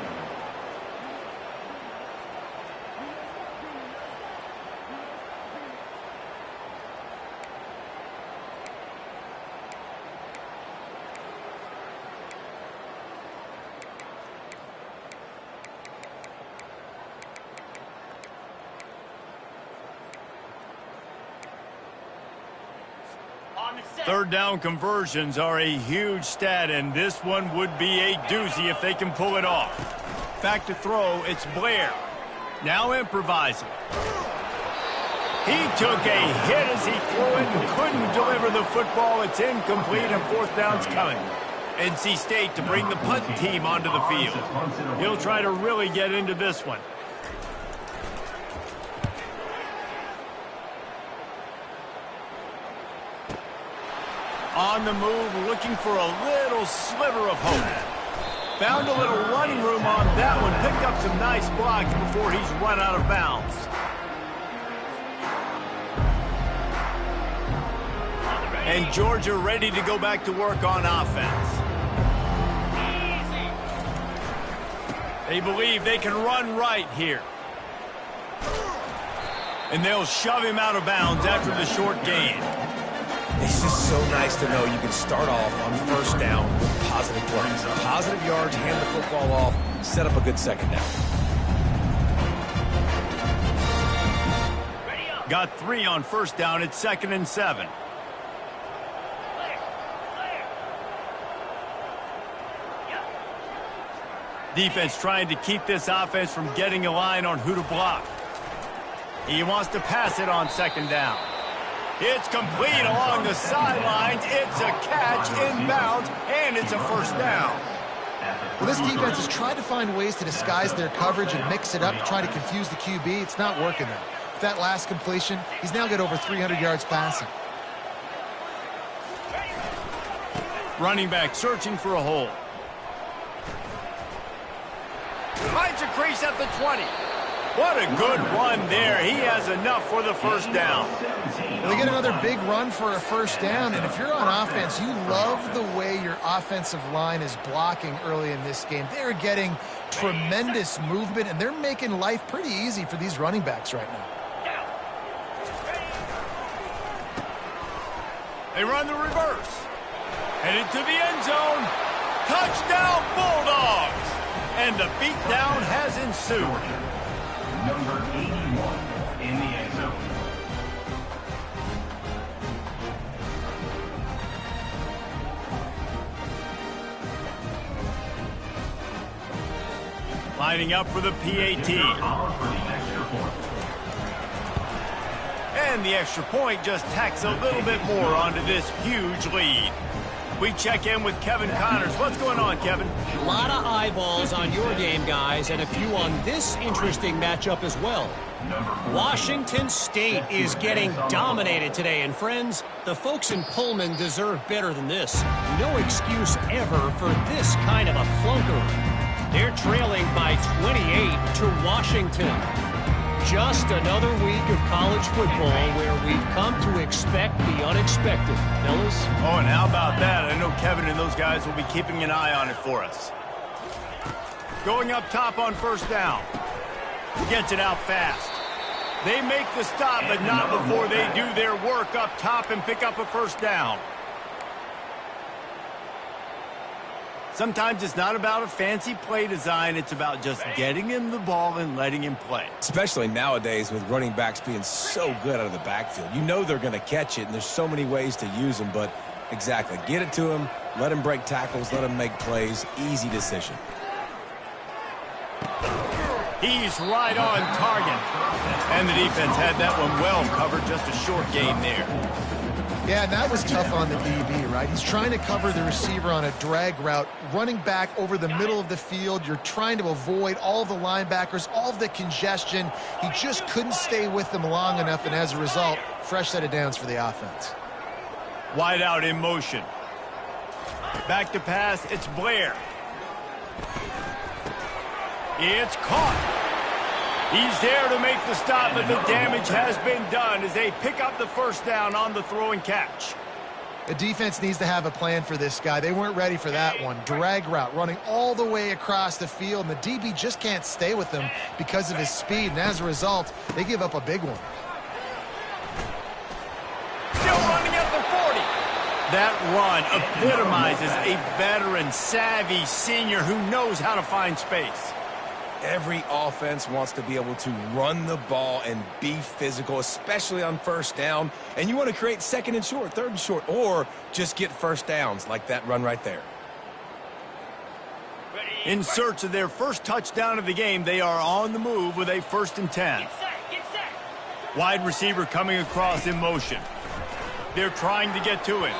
[SPEAKER 1] Third down conversions are a huge stat, and this one would be a doozy if they can pull it off. Back to throw, it's Blair. Now improvising. He took a hit as he threw it and couldn't deliver the football. It's incomplete, and 4th down's coming. NC State to bring the punt team onto the field. He'll try to really get into this one. On the move, looking for a little sliver of hope. Found a little running room on that one. Picked up some nice blocks before he's run out of bounds. And Georgia ready to go back to work on offense. They believe they can run right here. And they'll shove him out of bounds after the short gain.
[SPEAKER 3] It's just so nice to know you can start off on first down with positive plays. Positive yards, hand the football off, set up a good second down.
[SPEAKER 1] Got 3 on first down. It's 2nd and 7. Defense trying to keep this offense from getting a line on who to block. He wants to pass it on 2nd down. It's complete along the sidelines. It's a catch inbounds, and it's a first down.
[SPEAKER 2] Well, this defense has tried to find ways to disguise their coverage and mix it up to try to confuse the QB. It's not working though. With that last completion, he's now got over 300 yards passing.
[SPEAKER 1] Running back searching for a hole. Finds a crease at the 20. What a good run there. He has enough for the first down.
[SPEAKER 2] Well, they get another big run for a first down, and if you're on offense, you love the way your offensive line is blocking early in this game. They're getting tremendous movement, and they're making life pretty easy for these running backs right now.
[SPEAKER 1] They run the reverse. Headed to the end zone. Touchdown, Bulldogs! And the beatdown has ensued.
[SPEAKER 4] Number 81 in the end zone.
[SPEAKER 1] Lining up for the PAT. And the extra point just tacks a little bit more onto this huge lead. We check in with Kevin Connors. What's going on, Kevin?
[SPEAKER 6] A lot of eyeballs on your game, guys, and a few on this interesting matchup as well. Washington State is getting dominated today, and friends, the folks in Pullman deserve better than this. No excuse ever for this kind of a clunker. They're trailing by 28 to Washington. Just another week of college football where we've come to expect the unexpected, fellas.
[SPEAKER 1] Oh, and how about that? I know Kevin and those guys will be keeping an eye on it for us. Going up top on first down. Gets it out fast. They make the stop, but not before they do their work up top and pick up a first down. Sometimes it's not about a fancy play design. It's about just getting him the ball and letting him play.
[SPEAKER 3] Especially nowadays with running backs being so good out of the backfield. You know they're going to catch it, and there's so many ways to use them. But exactly, get it to him, let him break tackles, let him make plays. Easy decision.
[SPEAKER 1] He's right on target. And the defense had that one well covered. Just a short gain there.
[SPEAKER 2] Yeah, and that was tough on the DB, right? He's trying to cover the receiver on a drag route, running back over the middle of the field. You're trying to avoid all the linebackers, all of the congestion. He just couldn't stay with them long enough, and as a result, fresh set of downs for the offense.
[SPEAKER 1] Wide out in motion. Back to pass, it's Blair. It's caught. He's there to make the stop, but the damage has been done as they pick up the first down on the throw and catch.
[SPEAKER 2] The defense needs to have a plan for this guy. They weren't ready for that one. Drag route, running all the way across the field, and the DB just can't stay with him because of his speed, and as a result, they give up a big one.
[SPEAKER 1] Still running at the 40. That run epitomizes a veteran, savvy senior who knows how to find space.
[SPEAKER 3] Every offense wants to be able to run the ball and be physical, especially on first down. And you want to create second and short, third and short, or just get first downs like that run right there.
[SPEAKER 1] In search of their first touchdown of the game, they are on the move with a 1st and 10. Wide receiver coming across in motion. They're trying to get to it.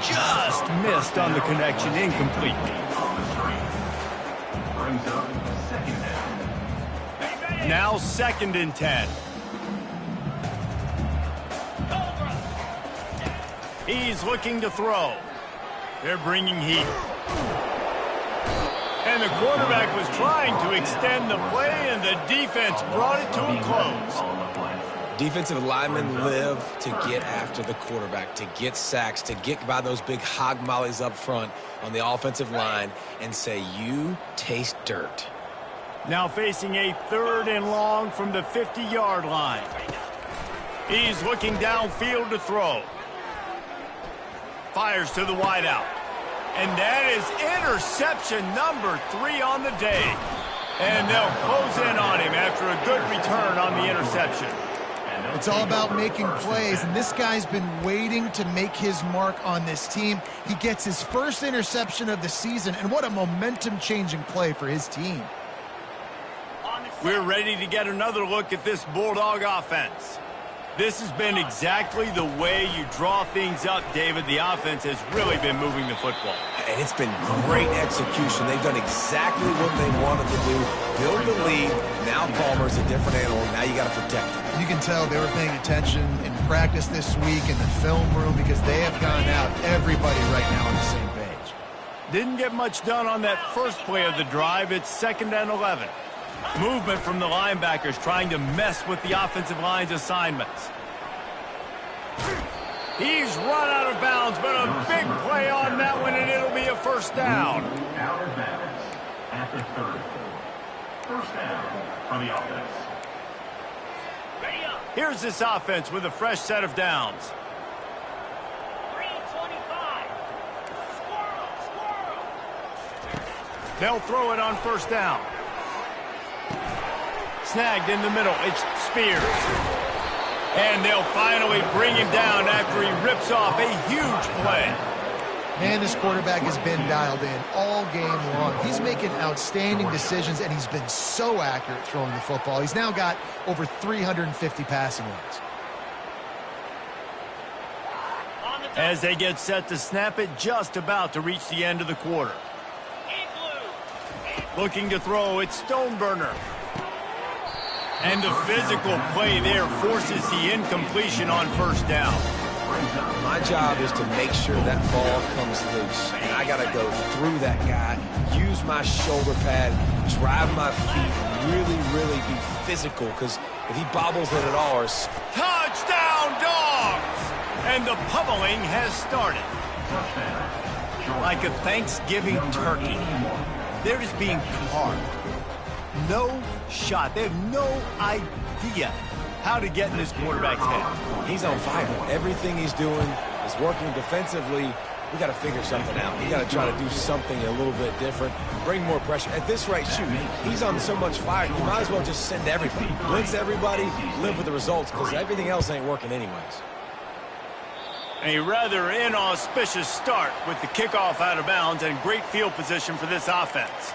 [SPEAKER 1] Just missed on the connection, incomplete.
[SPEAKER 4] Brings up second down.
[SPEAKER 1] Now 2nd and 10. He's looking to throw. They're bringing heat. And the quarterback was trying to extend the play, and the defense brought it to a close.
[SPEAKER 3] Defensive linemen live to get after the quarterback, to get sacks, to get by those big hog mollies up front on the offensive line and say, you taste dirt.
[SPEAKER 1] Now facing a 3rd and long from the 50-yard line. He's looking downfield to throw. fires to the wideout. And that is interception number 3 on the day. And they'll close in on him after a good return on the interception.
[SPEAKER 2] It's all about making plays, and this guy's been waiting to make his mark on this team. He gets his first interception of the season, and what a momentum-changing play for his team.
[SPEAKER 1] We're ready to get another look at this Bulldog offense. This has been exactly the way you draw things up, David. The offense has really been moving the football.
[SPEAKER 3] And it's been great execution. They've done exactly what they wanted to do. Build the lead. Now Palmer's a different animal. Now you got to protect him.
[SPEAKER 2] You can tell they were paying attention in practice this week in the film room because they have gone out, everybody right now on the same page.
[SPEAKER 1] Didn't get much done on that first play of the drive. It's 2nd and 11. Movement from the linebackers trying to mess with the offensive line's assignments. He's run out of bounds, but a big play on that one, and it'll be a first down.
[SPEAKER 4] Out of bounds at the 34. First down for the offense.
[SPEAKER 1] Here's this offense with a fresh set of downs.
[SPEAKER 5] 325. Squirrel.
[SPEAKER 1] They'll throw it on first down. Snagged in the middle. It's Spears. And they'll finally bring him down after he rips off a huge play.
[SPEAKER 2] Man, this quarterback has been dialed in all game long. He's making outstanding decisions, and he's been so accurate throwing the football. He's now got over 350 passing yards.
[SPEAKER 1] As they get set to snap it, just about to reach the end of the quarter. Looking to throw, it's Stoneburner. And the physical play there forces the incompletion on first down.
[SPEAKER 3] My job is to make sure that ball comes loose. And I got to go through that guy, use my shoulder pad, drive my feet, really be physical. Because if he bobbles it at all, or...
[SPEAKER 1] Touchdown, Dogs! And the pummeling has started. Like a Thanksgiving turkey. They're just being carved. No shot. They have no idea how to get in this quarterback's head.
[SPEAKER 3] He's on fire. Everything he's doing is working defensively. We got to figure something out. We got to try to do something a little bit different. Bring more pressure. At this rate, shoot, he's on so much fire. You might as well just send everybody. Blitz everybody, live with the results, because everything else ain't working anyways.
[SPEAKER 1] A rather inauspicious start with the kickoff out of bounds and great field position for this offense.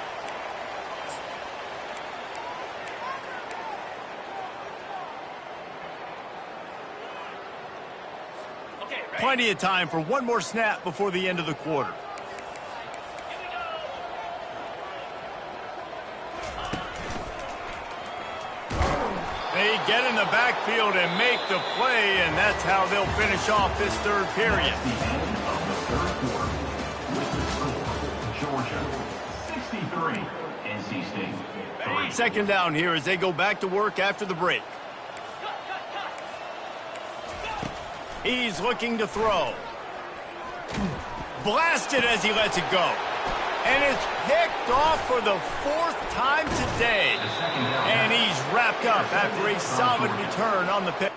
[SPEAKER 1] Plenty of time for one more snap before the end of the quarter. They get in the backfield and make the play, and that's how they'll finish off this third period.
[SPEAKER 4] The end of the third quarter with the score, Georgia 63, NC State 3.
[SPEAKER 1] Second down here as they go back to work after the break. He's looking to throw. Blasted as he lets it go. And it's picked off for the 4th time today. And he's wrapped up after a solid return on the pick.